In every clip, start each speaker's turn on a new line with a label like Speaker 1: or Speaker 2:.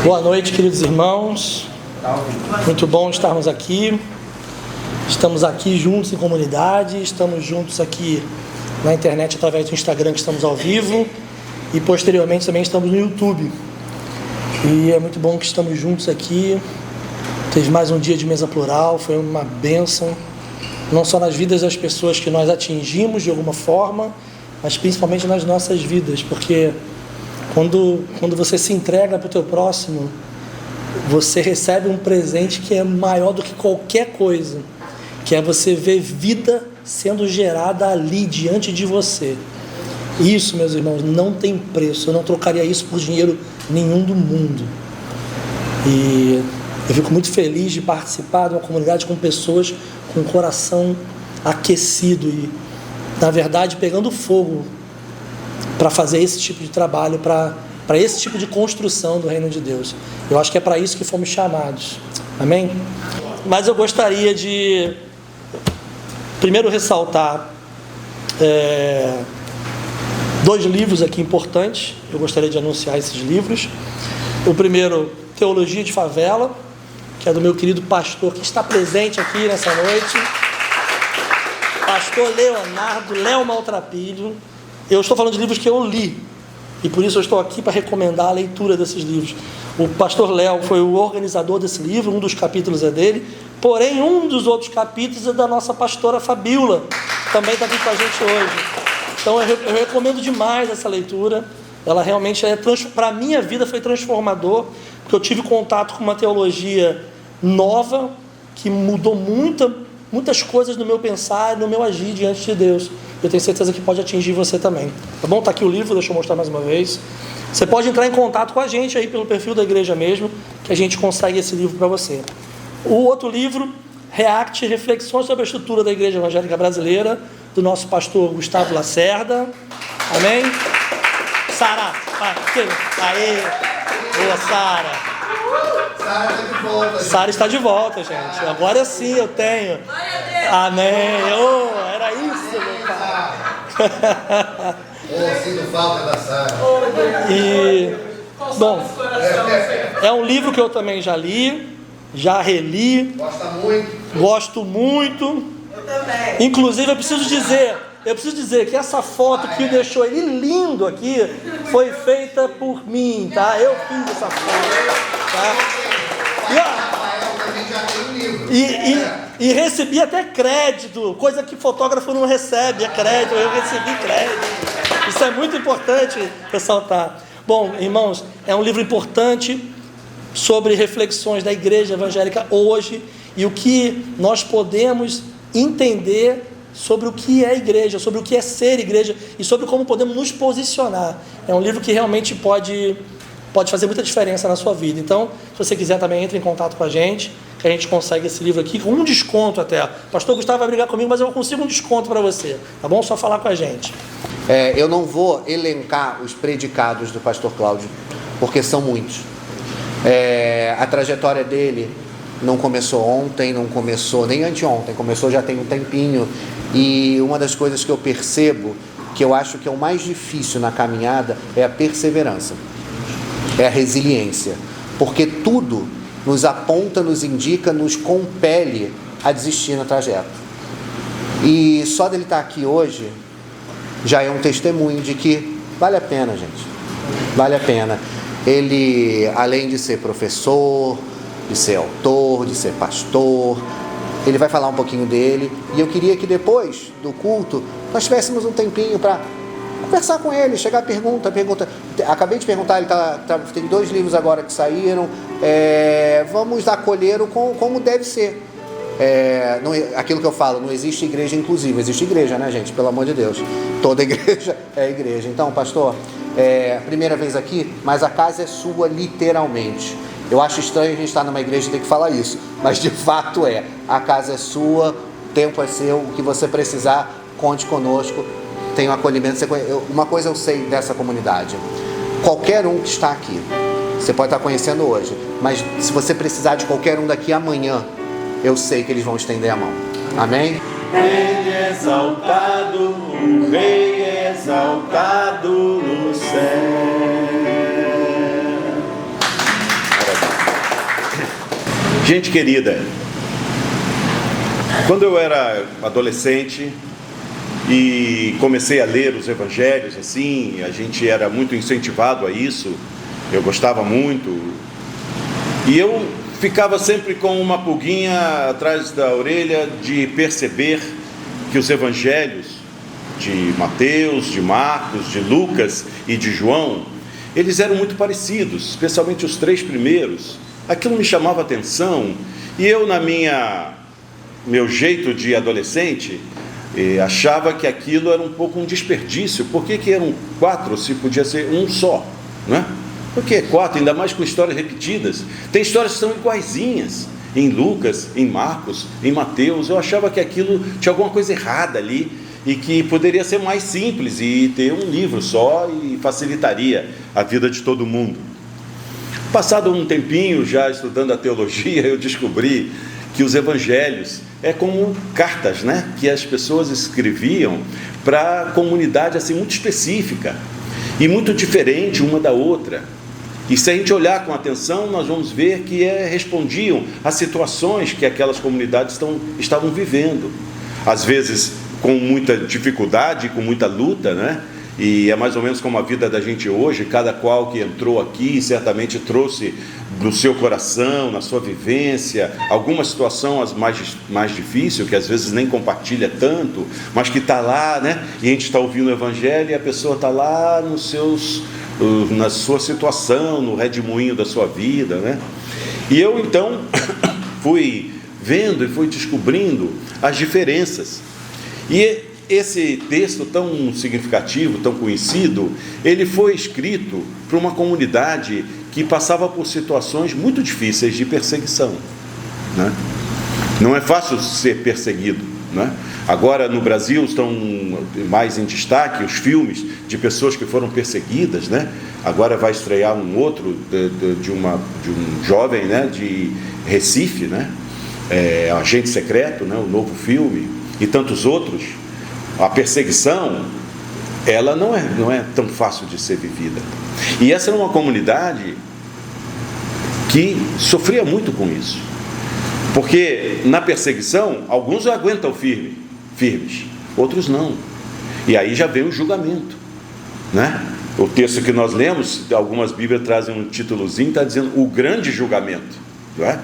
Speaker 1: Boa noite, queridos irmãos. Muito bom estarmos aqui. Estamos aqui juntos em comunidade, estamos juntos aqui na internet através do Instagram, que estamos ao vivo, e posteriormente também estamos no YouTube. E é muito bom que estamos juntos aqui. Teve mais um dia de mesa plural, foi uma bênção, não só nas vidas das pessoas que nós atingimos de alguma forma, mas principalmente nas nossas vidas, porque quando você se entrega para o teu próximo, você recebe um presente que é maior do que qualquer coisa, que é você ver vida sendo gerada ali diante de você. Isso, meus irmãos, não tem preço. Eu não trocaria isso por dinheiro nenhum do mundo. E eu fico muito feliz de participar de uma comunidade com pessoas com o coração aquecido e, na verdade, pegando fogo para fazer esse tipo de trabalho, para esse tipo de construção do reino de Deus. Eu acho que é para isso que fomos chamados. Amém? Mas eu gostaria de primeiro ressaltar dois livros aqui importantes. Eu gostaria de anunciar esses livros. O primeiro, Teologia de Favela, que é do meu querido pastor, que está presente aqui nessa noite, pastor Leonardo Léo Maltrapilho. Eu estou falando de livros que eu li, e por isso eu estou aqui para recomendar a leitura desses livros. O pastor Léo foi o organizador desse livro, um dos capítulos é dele, porém um dos outros capítulos é da nossa pastora Fabiola, que também está aqui com a gente hoje. Então eu recomendo demais essa leitura. Ela realmente para a minha vida foi transformador, porque eu tive contato com uma teologia nova, que mudou muitas coisas no meu pensar e no meu agir diante de Deus. Eu tenho certeza que pode atingir você também. Tá bom? Está aqui o livro, deixa eu mostrar mais uma vez. Você pode entrar em contato com a gente aí pelo perfil da igreja mesmo, que a gente consegue esse livro para você. O outro livro, React, Reflexões sobre a Estrutura da Igreja Evangélica Brasileira, do nosso pastor Gustavo Lacerda. Amém? Sara, aê! Boa, Sara!
Speaker 2: Sara está de volta.
Speaker 1: Sara está de volta, gente. Agora sim eu tenho. Amém. Oh, era isso, meu pai.
Speaker 2: Sinto falta da Sara.
Speaker 1: E, bom, é um livro que eu também já li, já reli. Gosto muito.
Speaker 3: Eu também.
Speaker 1: Inclusive, eu preciso dizer que essa foto que deixou ele lindo aqui foi feita por mim, tá? Eu fiz essa foto, tá? E recebi até crédito, coisa que fotógrafo não recebe, é crédito, eu recebi crédito. Isso é muito importante ressaltar. Bom, irmãos, é um livro importante sobre reflexões da igreja evangélica hoje e o que nós podemos entender sobre o que é igreja, sobre o que é ser igreja e sobre como podemos nos posicionar. É um livro que realmente pode fazer muita diferença na sua vida. Então, se você quiser também, entre em contato com a gente, que a gente consegue esse livro aqui com um desconto até. O pastor Gustavo vai brigar comigo, mas eu consigo um desconto para você, tá bom? Só falar com a gente.
Speaker 2: Eu não vou elencar os predicados do pastor Cláudio, porque são muitos. A trajetória dele não começou ontem, não começou nem anteontem, começou já tem um tempinho. E uma das coisas que eu percebo, que eu acho que é o mais difícil na caminhada, é a perseverança. É a resiliência, porque tudo nos aponta, nos indica, nos compele a desistir no trajeto. E só dele estar aqui hoje já é um testemunho de que vale a pena, gente. Vale a pena. Ele, além de ser professor, de ser autor, de ser pastor, ele vai falar um pouquinho dele. E eu queria que depois do culto nós tivéssemos um tempinho para conversar com ele, chegar a pergunta. Acabei de perguntar, ele tem 2 livros agora que saíram. Vamos acolher como deve ser. Aquilo que eu falo, não existe igreja inclusiva, existe igreja, né, gente? Pelo amor de Deus. Toda igreja é igreja. Então, pastor, primeira vez aqui, mas a casa é sua literalmente. Eu acho estranho a gente estar numa igreja e ter que falar isso, mas de fato a casa é sua, o tempo é seu, o que você precisar, conte conosco. Tem um acolhimento. Uma coisa eu sei dessa comunidade: qualquer um que está aqui, você pode estar conhecendo hoje, mas se você precisar de qualquer um daqui amanhã, eu sei que eles vão estender a mão. Amém?
Speaker 4: Rei exaltado, o Rei exaltado no céu. Gente querida, quando eu era adolescente e comecei a ler os evangelhos, assim, a gente era muito incentivado a isso, eu gostava muito, e eu ficava sempre com uma pulguinha atrás da orelha de perceber que os evangelhos de Mateus, de Marcos, de Lucas e de João, eles eram muito parecidos, especialmente os 3 primeiros. Aquilo me chamava a atenção, e eu, meu jeito de adolescente, achava que aquilo era um pouco um desperdício. Por que eram 4 se podia ser um só, né? Por que 4, ainda mais com histórias repetidas? Tem histórias que são iguaizinhas em Lucas, em Marcos, em Mateus. Eu achava que aquilo tinha alguma coisa errada ali, e que poderia ser mais simples e ter um livro só, e facilitaria a vida de todo mundo. Passado um tempinho já estudando a teologia, eu descobri que os evangelhos é como cartas, né, que as pessoas escreviam para comunidade assim muito específica e muito diferente uma da outra. E se a gente olhar com atenção, nós vamos ver que respondiam às situações que aquelas comunidades estavam vivendo, às vezes com muita dificuldade, com muita luta, né? E é mais ou menos como a vida da gente hoje. Cada qual que entrou aqui certamente trouxe no seu coração, na sua vivência, alguma situação mais difícil, que às vezes nem compartilha tanto, mas que está lá, né? E a gente está ouvindo o evangelho e a pessoa está lá na sua situação, no redemoinho da sua vida, né? E eu então fui vendo e fui descobrindo as diferenças. E esse texto tão significativo, tão conhecido, ele foi escrito para uma comunidade que passava por situações muito difíceis de perseguição, né? Não é fácil ser perseguido, né? Agora no Brasil estão mais em destaque os filmes de pessoas que foram perseguidas, né? Agora vai estrear um outro de um jovem, né, de Recife, né? Agente Secreto, né? O novo filme, e tantos outros. A perseguição, ela não é tão fácil de ser vivida. E essa era uma comunidade que sofria muito com isso, porque na perseguição alguns aguentam firmes, outros não. E aí já vem o julgamento, né? O texto que nós lemos, algumas Bíblias trazem um títulozinho, está dizendo o grande julgamento, não é?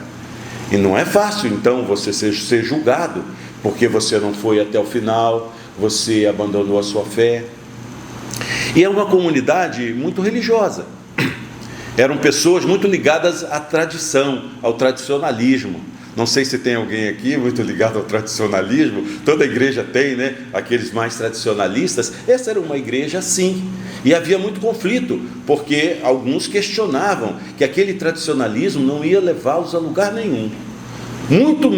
Speaker 4: E não é fácil então você ser julgado, porque você não foi até o final, você abandonou a sua fé. E é uma comunidade muito religiosa. Eram pessoas muito ligadas à tradição, ao tradicionalismo. Não sei se tem alguém aqui muito ligado ao tradicionalismo. Toda igreja tem, né? Aqueles mais tradicionalistas. Essa era uma igreja assim. E havia muito conflito, porque alguns questionavam que aquele tradicionalismo não ia levá-los a lugar nenhum. Muito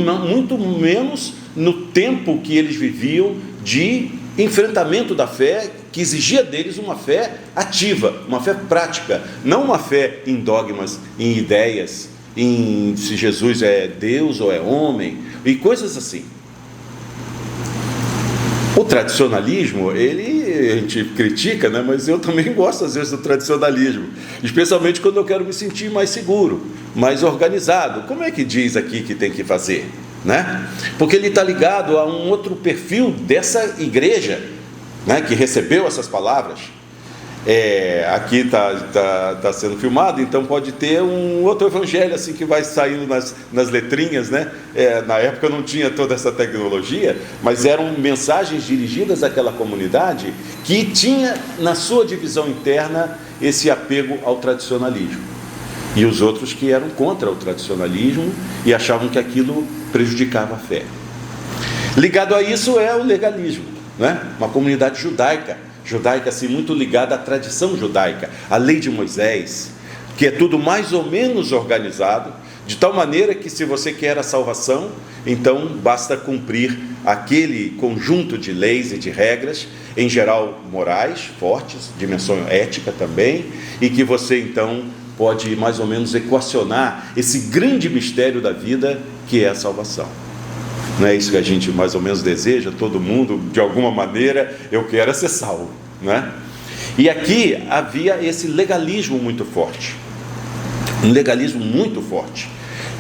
Speaker 4: menos no tempo que eles viviam de enfrentamento da fé, que exigia deles uma fé ativa, uma fé prática, não uma fé em dogmas, em ideias, em se Jesus é Deus ou é homem, e coisas assim. O tradicionalismo, a gente critica, né? Mas eu também gosto às vezes do tradicionalismo, especialmente quando eu quero me sentir mais seguro, mais organizado. Como é que diz aqui que tem que fazer, né? Porque ele está ligado a um outro perfil dessa igreja, né, que recebeu essas palavras. Aqui está sendo filmado, então pode ter um outro evangelho assim que vai saindo nas letrinhas, né? Na época não tinha toda essa tecnologia, mas eram mensagens dirigidas àquela comunidade que tinha na sua divisão interna esse apego ao tradicionalismo, e os outros que eram contra o tradicionalismo e achavam que aquilo prejudicava a fé. Ligado a isso é o legalismo, né? Uma comunidade judaica assim, muito ligada à tradição judaica, à lei de Moisés, que é tudo mais ou menos organizado, de tal maneira que se você quer a salvação, então basta cumprir aquele conjunto de leis e de regras, em geral morais, fortes, dimensão ética também, e que você então pode mais ou menos equacionar esse grande mistério da vida, que é a salvação. Não é isso que a gente mais ou menos deseja? Todo mundo, de alguma maneira, eu quero ser salvo, né? E aqui havia esse legalismo muito forte, um legalismo muito forte.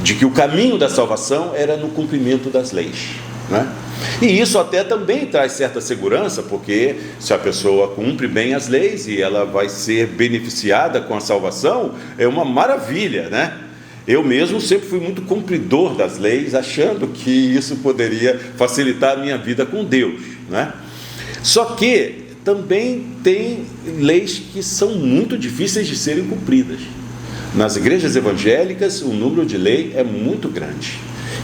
Speaker 4: de que o caminho da salvação era no cumprimento das leis, né? E isso até também traz certa segurança, porque se a pessoa cumpre bem as leis e ela vai ser beneficiada com a salvação, é uma maravilha, né? Eu mesmo sempre fui muito cumpridor das leis, achando que isso poderia facilitar a minha vida com Deus, né? Só que também tem leis que são muito difíceis de serem cumpridas. Nas igrejas evangélicas, o número de lei é muito grande.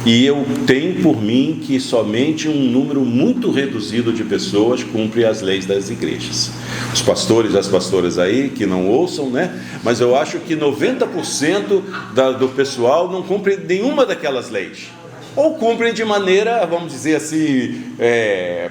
Speaker 4: E eu tenho por mim que somente um número muito reduzido de pessoas cumpre as leis das igrejas. Os pastores e as pastoras aí, que não ouçam, né? Mas eu acho que 90% do pessoal não cumpre nenhuma daquelas leis. Ou cumprem de maneira, vamos dizer assim,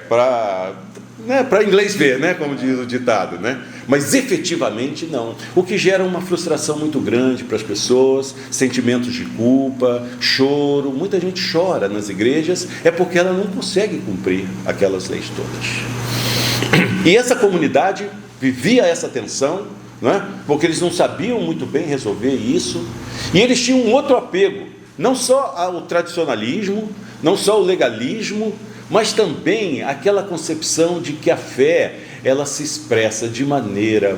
Speaker 4: para inglês ver, né? Como diz o ditado, né? Mas efetivamente não, o que gera uma frustração muito grande para as pessoas, sentimentos de culpa, choro. Muita gente chora nas igrejas, é porque ela não consegue cumprir aquelas leis todas. E essa comunidade vivia essa tensão, né? Porque eles não sabiam muito bem resolver isso, e eles tinham um outro apego, não só ao tradicionalismo, não só ao legalismo, mas também aquela concepção de que a fé, ela se expressa de maneira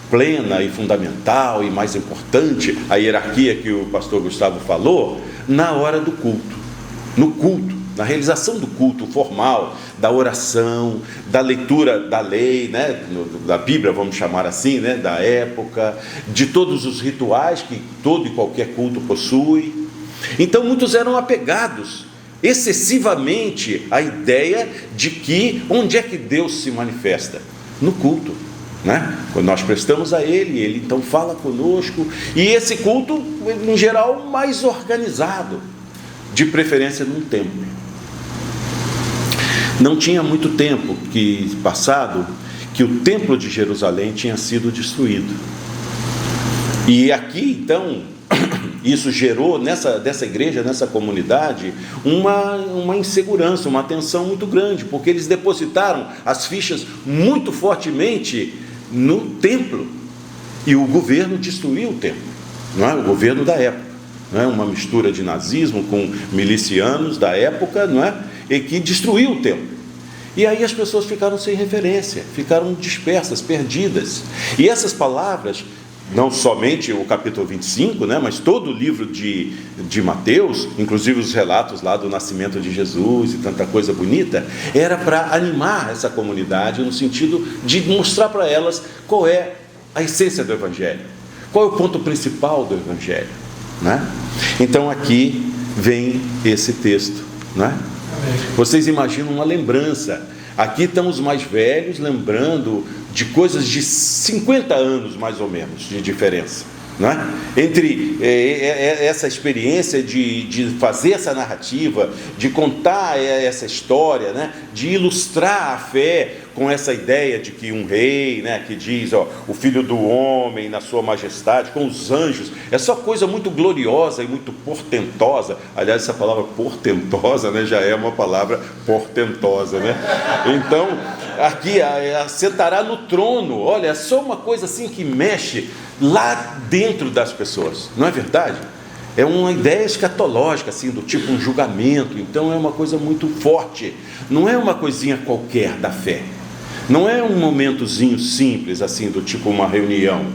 Speaker 4: plena e fundamental e mais importante, a hierarquia que o pastor Gustavo falou, na hora do culto, no culto, na realização do culto formal, da oração, da leitura da lei, né, da Bíblia, vamos chamar assim, né, da época, de todos os rituais que todo e qualquer culto possui. Então muitos eram apegados excessivamente à ideia de que onde é que Deus se manifesta? No culto, né? Quando nós prestamos a Ele, Ele então fala conosco, e esse culto, em geral, mais organizado, de preferência num templo. Não tinha muito tempo passado que o templo de Jerusalém tinha sido destruído, e aqui então isso gerou dessa igreja, nessa comunidade, uma insegurança, uma tensão muito grande, porque eles depositaram as fichas muito fortemente no templo, e o governo destruiu o templo, não é? O governo da época, não é? Uma mistura de nazismo com milicianos da época, não é? E que destruiu o templo. E aí as pessoas ficaram sem referência, ficaram dispersas, perdidas. E essas palavras, não somente o capítulo 25, né, mas todo o livro de Mateus, inclusive os relatos lá do nascimento de Jesus e tanta coisa bonita, era para animar essa comunidade, no sentido de mostrar para elas qual é a essência do Evangelho, qual é o ponto principal do Evangelho, né? Então aqui vem esse texto, né? Vocês imaginam uma lembrança. Aqui estão os mais velhos lembrando de coisas de 50 anos, mais ou menos, de diferença, não é? Entre essa experiência de fazer essa narrativa, de contar essa história, né? De ilustrar a fé com essa ideia de que um rei, né, que diz, o filho do homem na sua majestade, com os anjos, é só coisa muito gloriosa e muito portentosa. Aliás, essa palavra portentosa, né, já é uma palavra portentosa, né? Então, aqui, sentará no trono, olha, é só uma coisa assim que mexe lá dentro das pessoas, não é verdade? É uma ideia escatológica, assim, do tipo um julgamento. Então é uma coisa muito forte, não é uma coisinha qualquer da fé, não é um momentozinho simples, assim, do tipo uma reunião.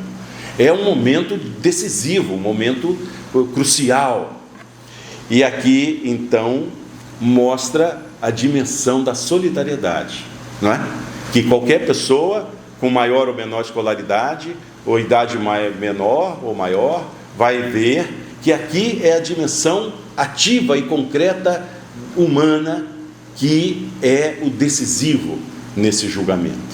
Speaker 4: É um momento decisivo, um momento crucial. E aqui então mostra a dimensão da solidariedade, não é? Que qualquer pessoa com maior ou menor escolaridade, ou idade menor ou maior, vai ver que aqui é a dimensão ativa e concreta humana que é o decisivo nesse julgamento.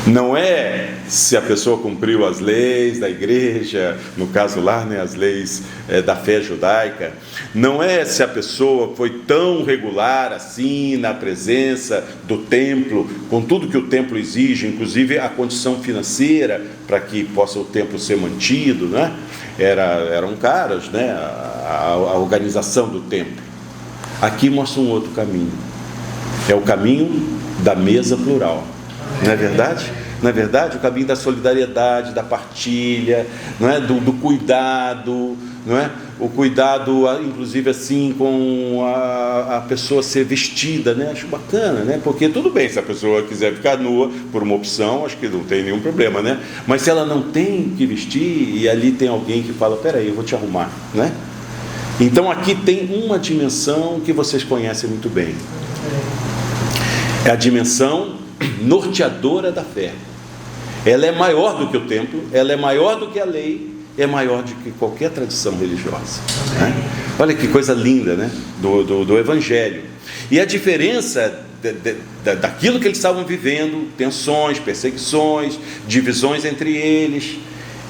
Speaker 4: Não é se a pessoa cumpriu as leis da igreja, no caso lá, né, as leis da fé judaica. Não é se a pessoa foi tão regular assim na presença do templo, com tudo que o templo exige, inclusive a condição financeira para que possa o templo ser mantido, né? Eram caras, né, a organização do templo. Aqui mostra um outro caminho. É o caminho da mesa plural. Não é verdade? Não é verdade? O caminho da solidariedade, da partilha, não é? do cuidado, não é? O cuidado, inclusive, assim, com a pessoa ser vestida, né? Acho bacana, né? Porque tudo bem, se a pessoa quiser ficar nua por uma opção, acho que não tem nenhum problema, né? Mas se ela não tem que vestir, e ali tem alguém que fala, peraí, eu vou te arrumar, né? Então aqui tem uma dimensão que vocês conhecem muito bem. É a dimensão norteadora da fé. Ela é maior do que o templo, ela é maior do que a lei, é maior do que qualquer tradição religiosa, né? Olha que coisa linda, né? do Evangelho. E a diferença daquilo que eles estavam vivendo, tensões, perseguições, divisões entre eles,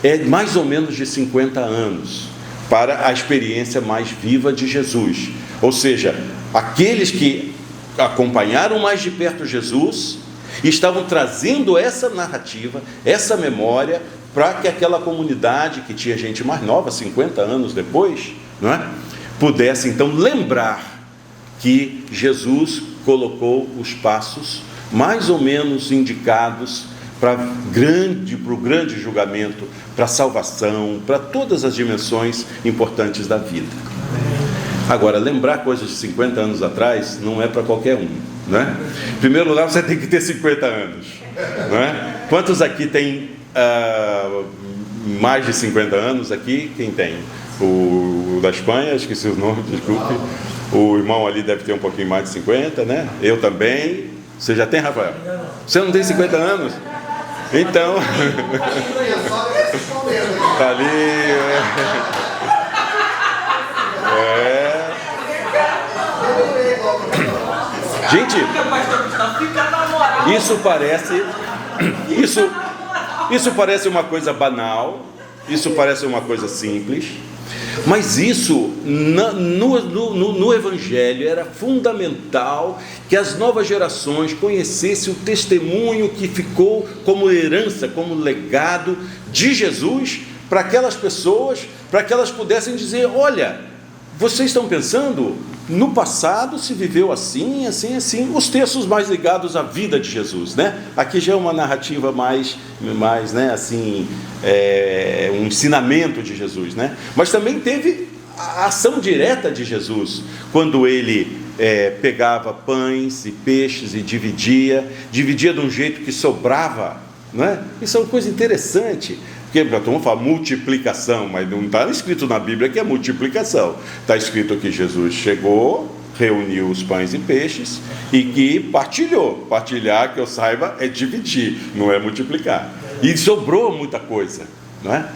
Speaker 4: é mais ou menos de 50 anos para a experiência mais viva de Jesus. Ou seja, aqueles que acompanharam mais de perto Jesus e estavam trazendo essa narrativa, essa memória, para que aquela comunidade que tinha gente mais nova, 50 anos depois, não é? Pudesse então lembrar que Jesus colocou os passos mais ou menos indicados para o grande julgamento, para a salvação, para todas as dimensões importantes da vida. Agora, lembrar coisas de 50 anos atrás não é para qualquer um, né? Em primeiro lugar, você tem que ter 50 anos, né? Quantos aqui tem mais de 50 anos aqui? Quem tem? O da Espanha, esqueci o nome, desculpe. O irmão ali deve ter um pouquinho mais de 50, né? Eu também. Você já tem, Rafael? Você não tem 50 anos? Então... Tá ali... Gente, isso parece uma coisa banal, isso parece uma coisa simples, mas isso no Evangelho era fundamental que as novas gerações conhecessem o testemunho que ficou como herança, como legado de Jesus para aquelas pessoas, para que elas pudessem dizer, olha, vocês estão pensando, no passado se viveu assim, assim, assim, os textos mais ligados à vida de Jesus, né? Aqui já é uma narrativa mais né, assim, um ensinamento de Jesus, né? Mas também teve a ação direta de Jesus, quando ele pegava pães e peixes e dividia de um jeito que sobrava, né? Isso é uma coisa interessante. Porque vamos falar multiplicação, mas não está escrito na Bíblia que é multiplicação. Está escrito que Jesus chegou, reuniu os pães e peixes e que partilhou. Partilhar, que eu saiba, é dividir, não é multiplicar. E sobrou muita coisa, não é?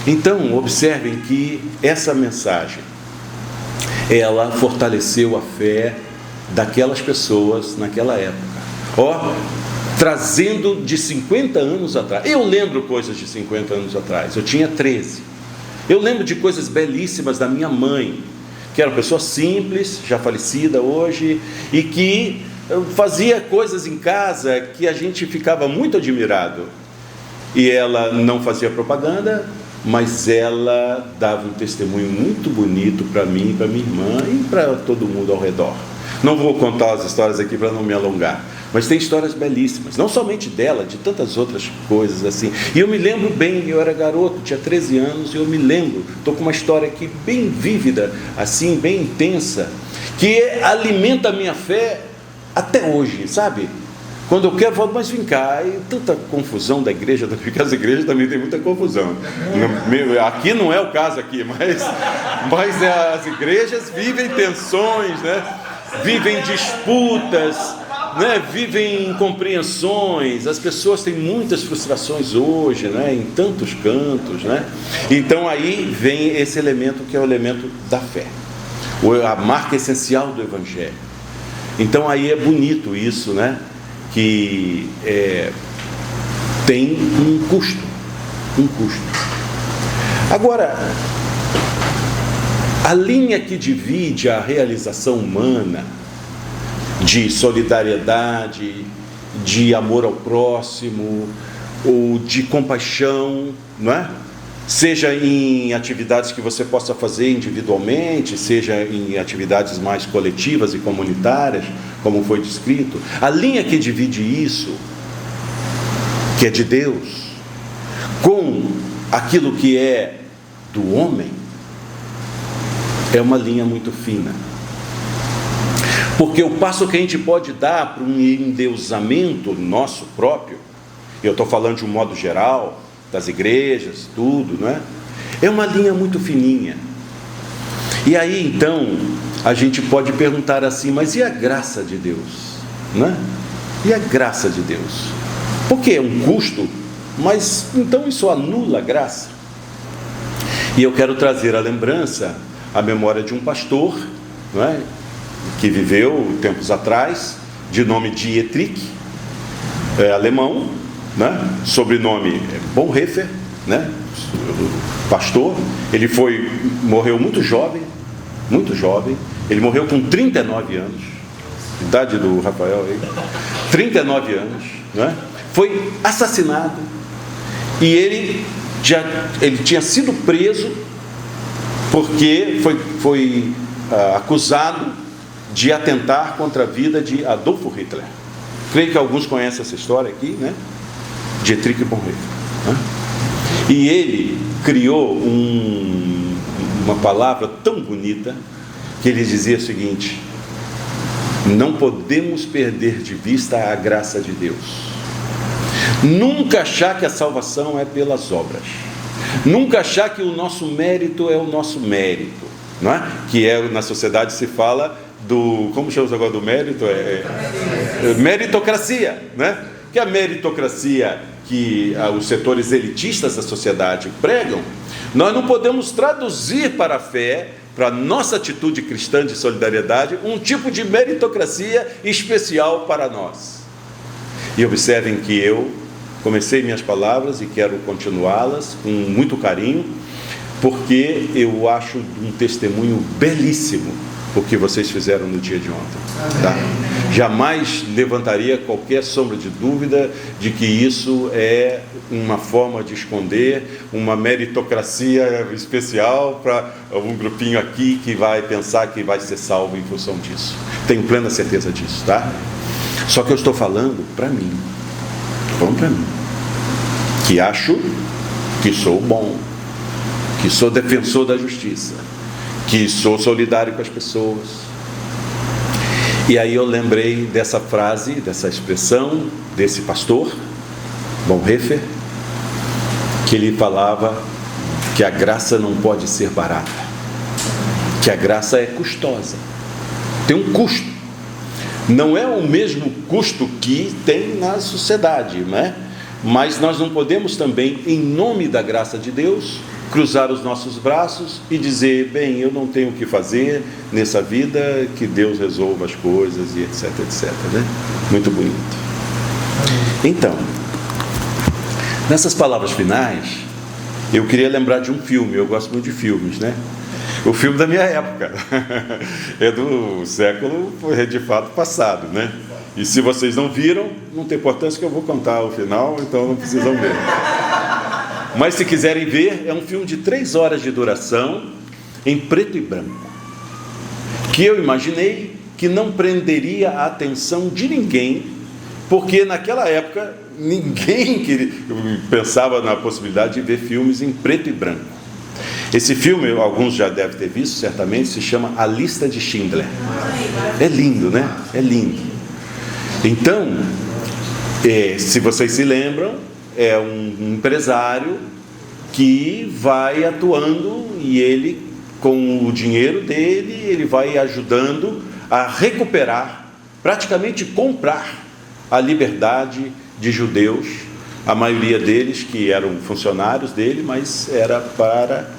Speaker 4: Então, observem que essa mensagem, ela fortaleceu a fé daquelas pessoas naquela época. Trazendo de 50 anos atrás. Eu lembro coisas de 50 anos atrás. Eu tinha 13. Eu lembro de coisas belíssimas da minha mãe, que era uma pessoa simples, já falecida hoje, e que fazia coisas em casa que a gente ficava muito admirado. E ela não fazia propaganda, mas ela dava um testemunho muito bonito para mim, para minha irmã e para todo mundo ao redor. Não vou contar as histórias aqui para não me alongar, mas tem histórias belíssimas, não somente dela, de tantas outras coisas assim. E eu me lembro bem, eu era garoto, tinha 13 anos, e eu me lembro, estou com uma história aqui bem vívida, assim, bem intensa, que alimenta a minha fé até hoje, sabe? Quando eu quero, eu falo, mas vem cá, e tanta confusão da igreja, porque as igrejas também tem muita confusão. Aqui não é o caso aqui, mas as igrejas vivem tensões, né? Vivem disputas, né? Vivem incompreensões, as pessoas têm muitas frustrações hoje, né? Em tantos cantos, né? Então aí vem esse elemento que é o elemento da fé, a marca essencial do Evangelho. Então aí é bonito isso, né? Que tem um custo. Agora, a linha que divide a realização humana de solidariedade, de amor ao próximo, ou de compaixão, não é? Seja em atividades que você possa fazer individualmente, seja em atividades mais coletivas e comunitárias, como foi descrito, a linha que divide isso, que é de Deus, com aquilo que é do homem, é uma linha muito fina. Porque o passo que a gente pode dar para um endeusamento nosso próprio, eu estou falando de um modo geral, das igrejas, tudo, não é? É uma linha muito fininha. E aí então a gente pode perguntar assim, mas e a graça de Deus? Né? E a graça de Deus? Porque é um custo, mas então isso anula a graça? E eu quero trazer à lembrança a memória de um pastor, não é? Que viveu tempos atrás, de nome Dietrich, alemão, né? Sobrenome Bonhoeffer, né? Pastor. Ele morreu muito jovem, ele morreu com 39 anos, idade do Rafael aí, 39 anos, né? Foi assassinado, e ele tinha sido preso, porque foi acusado de atentar contra a vida de Adolf Hitler. Creio que alguns conhecem essa história aqui, né? Dietrich Bonhoeffer, né? E ele criou uma palavra tão bonita, que ele dizia o seguinte: não podemos perder de vista a graça de Deus. Nunca achar que a salvação é pelas obras. Nunca achar que o nosso mérito é o nosso mérito, não é? Que na sociedade se fala como chama agora do mérito? Meritocracia, né? Que a meritocracia que os setores elitistas da sociedade pregam, nós não podemos traduzir para a fé, para a nossa atitude cristã de solidariedade, um tipo de meritocracia especial para nós. E observem que eu comecei minhas palavras e quero continuá-las com muito carinho, porque eu acho um testemunho belíssimo o que vocês fizeram no dia de ontem, tá? Jamais levantaria qualquer sombra de dúvida de que isso é uma forma de esconder uma meritocracia especial para um grupinho aqui que vai pensar que vai ser salvo em função disso. Tenho plena certeza disso, tá? Só que eu estou falando para mim, que acho que sou bom, que sou defensor da justiça, que sou solidário com as pessoas. E aí eu lembrei dessa frase, dessa expressão desse pastor Bonhoeffer, que ele falava que a graça não pode ser barata, que a graça é custosa, tem um custo. Não é o mesmo custo que tem na sociedade, né? Mas nós não podemos também, em nome da graça de Deus, cruzar os nossos braços e dizer, bem, eu não tenho o que fazer nessa vida, que Deus resolva as coisas e etc, etc, né? Muito bonito. Então, nessas palavras finais, eu queria lembrar de um filme. Eu gosto muito de filmes, né? O filme da minha época é do século, de fato, passado, né? E se vocês não viram, não tem importância, que eu vou contar o final, então não precisam ver. Mas se quiserem ver, é um filme de 3 horas de duração, em preto e branco, que eu imaginei que não prenderia a atenção de ninguém, porque naquela época ninguém pensava na possibilidade de ver filmes em preto e branco. Esse filme, alguns já devem ter visto, certamente, se chama A Lista de Schindler. É lindo, né? É lindo. Então, se vocês se lembram, é um empresário que vai atuando, e ele, com o dinheiro dele, ele vai ajudando a recuperar, praticamente comprar a liberdade de judeus, a maioria deles que eram funcionários dele, mas era para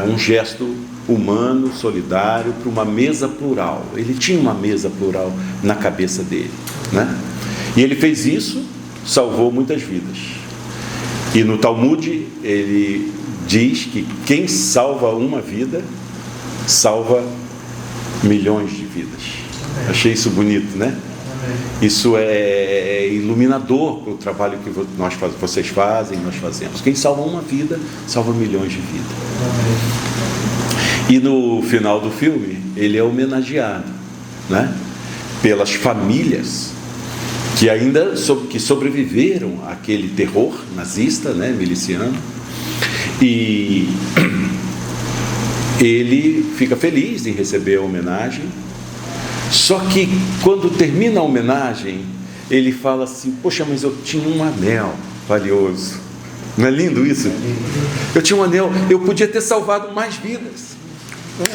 Speaker 4: um gesto humano, solidário, para uma mesa plural. Ele tinha uma mesa plural na cabeça dele, né? E ele fez isso, salvou muitas vidas. E no Talmud ele diz que quem salva uma vida, salva milhões de vidas. Achei isso bonito, né? Isso é iluminador para o trabalho que vocês fazem, nós fazemos. Quem salva uma vida, salva milhões de vidas. E no final do filme, ele é homenageado, né? Pelas famílias que ainda sobreviveram àquele terror nazista, né, miliciano, e ele fica feliz em receber a homenagem, só que quando termina a homenagem, ele fala assim: poxa, mas eu tinha um anel valioso. Não é lindo isso? Eu tinha um anel, eu podia ter salvado mais vidas.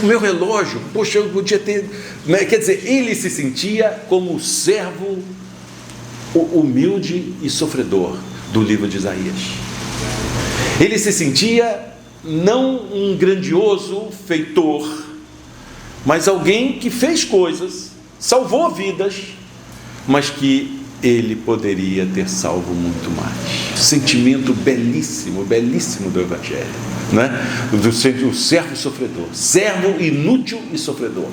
Speaker 4: O meu relógio, poxa, eu podia ter... Quer dizer, ele se sentia como o servo humilde e sofredor do livro de Isaías. Ele se sentia não um grandioso feitor, mas alguém que fez coisas, salvou vidas, mas que ele poderia ter salvo muito mais. Sentimento belíssimo, belíssimo do Evangelho, né? Do servo sofredor, servo inútil e sofredor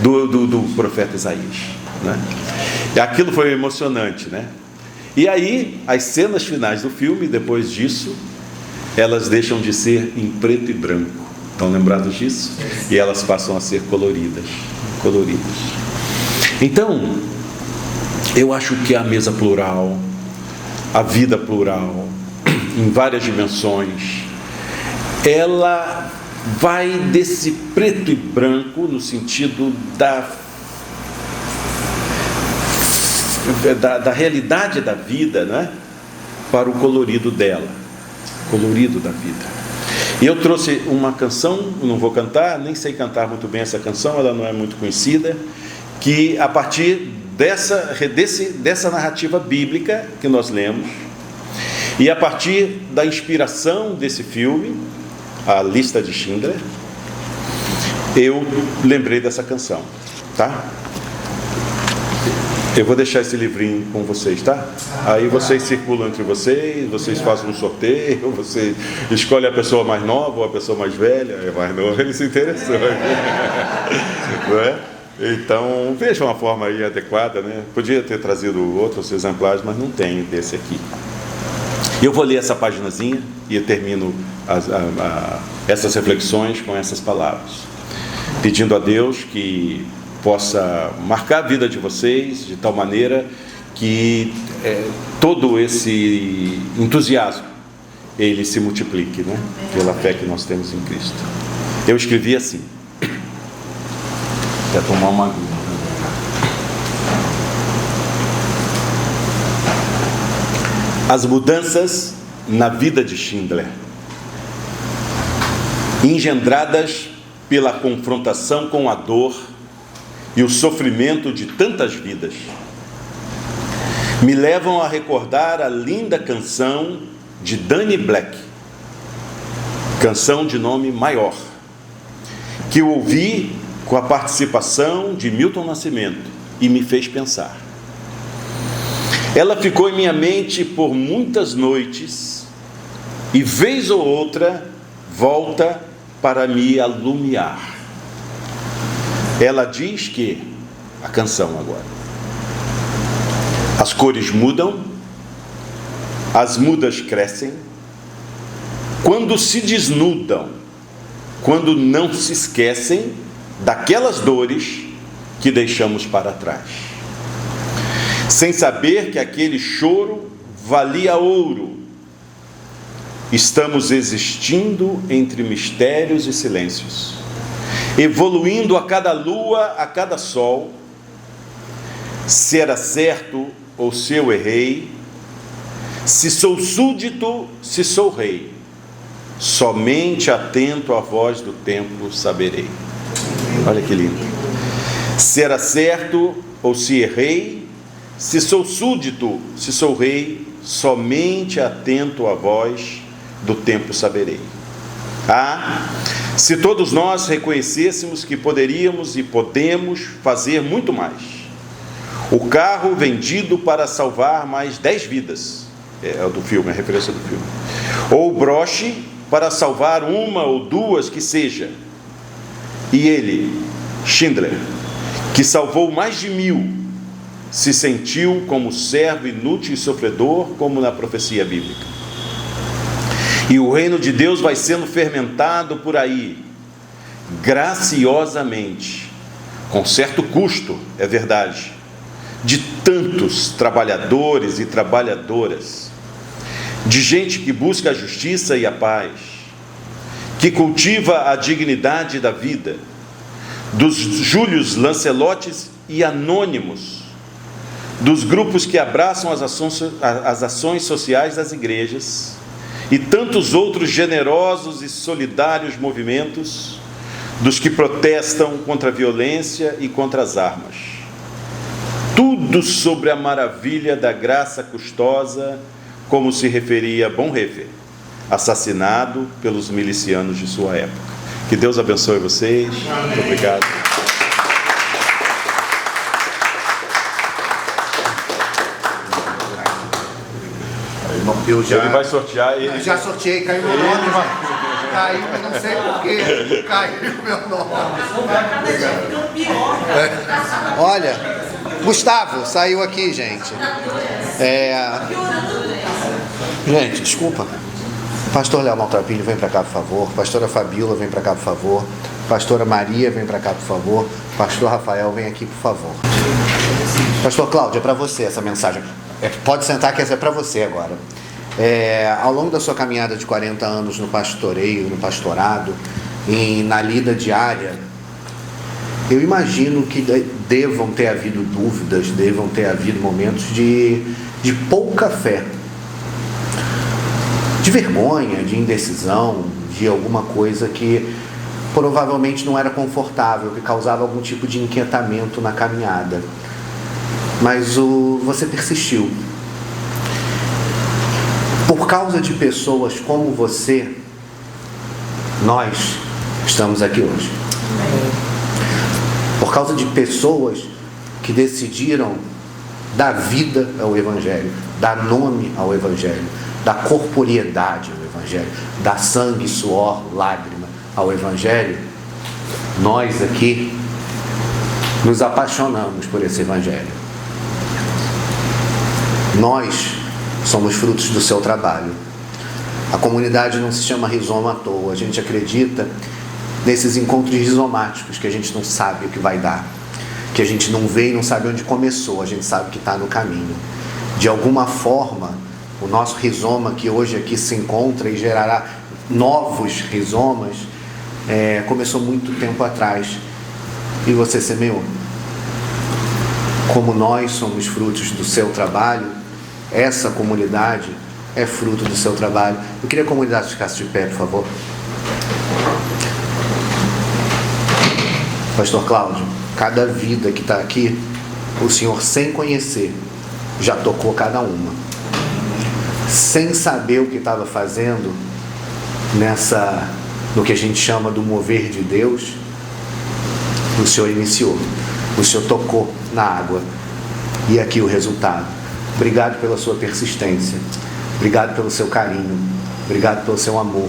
Speaker 4: do profeta Isaías, né? E aquilo foi emocionante, né? E aí, as cenas finais do filme, depois disso, elas deixam de ser em preto e branco. Estão lembrados disso? E elas passam a ser coloridas. Então, eu acho que a mesa plural, a vida plural, em várias dimensões, ela vai desse preto e branco, no sentido da realidade da vida, né? Para o colorido dela, colorido da vida. E eu trouxe uma canção, não vou cantar, nem sei cantar muito bem essa canção, ela não é muito conhecida, que a partir dessa narrativa bíblica que nós lemos, e a partir da inspiração desse filme, A Lista de Schindler, eu lembrei dessa canção, tá? Eu vou deixar esse livrinho com vocês, tá? Aí vocês circulam entre vocês fazem um sorteio, você escolhe a pessoa mais nova ou a pessoa mais velha. É mais nova, ele se interessou, não é? Então, veja uma forma aí adequada, né? Podia ter trazido outros exemplares, mas não tem desse aqui. Eu vou ler essa paginazinha e eu termino essas reflexões com essas palavras, pedindo a Deus que possa marcar a vida de vocês de tal maneira que todo esse entusiasmo ele se multiplique, né? Pela fé que nós temos em Cristo. Eu escrevi assim. Quer tomar uma aguinha? As mudanças na vida de Schindler, engendradas pela confrontação com a dor e o sofrimento de tantas vidas, me levam a recordar a linda canção de Danny Black, canção de nome Maior, que eu ouvi com a participação de Milton Nascimento e me fez pensar. Ela ficou em minha mente por muitas noites e vez ou outra volta para me alumiar. Ela diz que, a canção agora, as cores mudam, as mudas crescem, quando se desnudam, quando não se esquecem daquelas dores que deixamos para trás, sem saber que aquele choro valia ouro. Estamos existindo entre mistérios e silêncios, evoluindo a cada lua, a cada sol. Se era certo ou se eu errei, se sou súdito, se sou rei, somente atento à voz do tempo saberei. Olha que lindo. Se era certo ou se errei, se sou súdito, se sou rei, somente atento à voz do tempo saberei. Se todos nós reconhecêssemos que poderíamos e podemos fazer muito mais. O carro vendido para salvar mais 10 vidas, é do filme, é a referência do filme. Ou o broche para salvar uma ou duas que seja. E ele, Schindler, que salvou mais de 1000, se sentiu como servo inútil e sofredor, como na profecia bíblica. E o reino de Deus vai sendo fermentado por aí, graciosamente, com certo custo, é verdade, de tantos trabalhadores e trabalhadoras, de gente que busca a justiça e a paz, que cultiva a dignidade da vida, dos Júlios Lancelotes e anônimos, dos grupos que abraçam as ações sociais das igrejas e tantos outros generosos e solidários movimentos, dos que protestam contra a violência e contra as armas. Tudo sobre a maravilha da graça custosa, como se referia Bonhoeffer, assassinado pelos milicianos de sua época. Que Deus abençoe vocês. Muito obrigado. Ele vai sortear.
Speaker 2: Eu já sorteei, caiu meu nome. Caiu, eu não sei porquê. Caiu meu nome. Olha, Gustavo, saiu aqui, gente. Gente, desculpa. Pastor Léo Maltrapilho, vem para cá, por favor. Pastora Fabíola, vem para cá, por favor. Pastora Maria, vem para cá, por favor. Pastor Rafael, vem aqui, por favor. Pastor Cláudio, é para você essa mensagem. Pode sentar que essa é para você agora. Ao longo da sua caminhada de 40 anos no pastoreio, no pastorado, na lida diária, eu imagino que devam ter havido dúvidas, devam ter havido momentos de pouca fé, de vergonha, de indecisão, de alguma coisa que provavelmente não era confortável, que causava algum tipo de inquietamento na caminhada. Mas você persistiu. Por causa de pessoas como você, nós estamos aqui hoje. Por causa de pessoas que decidiram dar vida ao Evangelho, dar nome ao Evangelho, dar corporeidade ao Evangelho, dar sangue, suor, lágrima ao Evangelho, nós aqui nos apaixonamos por esse Evangelho. Nós somos frutos do seu trabalho. A comunidade não se chama rizoma à toa. A gente acredita nesses encontros rizomáticos que a gente não sabe o que vai dar, que a gente não vê e não sabe onde começou, a gente sabe que está no caminho. De alguma forma, o nosso rizoma que hoje aqui se encontra e gerará novos rizomas, começou muito tempo atrás e você semeou. Como nós somos frutos do seu trabalho, essa comunidade é fruto do seu trabalho. Eu queria que a comunidade ficasse de pé, por favor. Pastor Cláudio, cada vida que está aqui, o Senhor, sem conhecer, já tocou cada uma. Sem saber o que estava fazendo no que a gente chama do mover de Deus, o Senhor iniciou. O Senhor tocou na água. E aqui o resultado. Obrigado pela sua persistência. Obrigado pelo seu carinho. Obrigado pelo seu amor.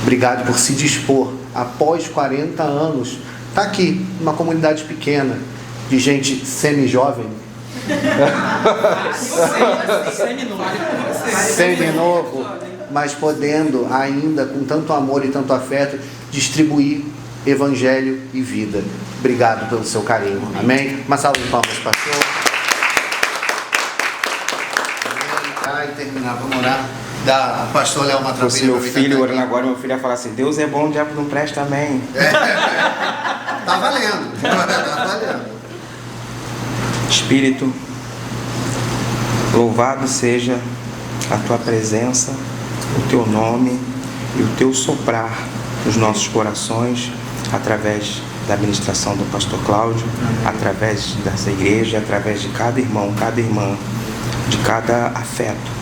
Speaker 2: Obrigado por se dispor, após 40 anos, está aqui, uma comunidade pequena, de gente semi-jovem. Semi-novo, mas podendo ainda, com tanto amor e tanto afeto, distribuir evangelho e vida. Obrigado pelo seu carinho. Amém? Uma salva de palmas, pastor. E terminar, vamos orar. Da pastor Léo Maltrapilho.
Speaker 3: Se meu filho orando agora, meu filho ia falar assim: Deus é bom, o diabo não presta, amém.
Speaker 2: Tá valendo. Tá valendo.
Speaker 3: Espírito, louvado seja a tua presença, o teu nome e o teu soprar nos nossos corações, através da administração do pastor Cláudio, através dessa igreja, através de cada irmão, cada irmã, de cada afeto.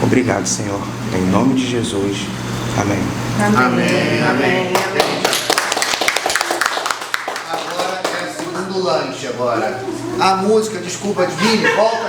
Speaker 3: Obrigado, Senhor. Em nome de Jesus. Amém.
Speaker 2: Amém. Amém. Agora é o segundo lanche agora. A música, desculpa, Vini, volta.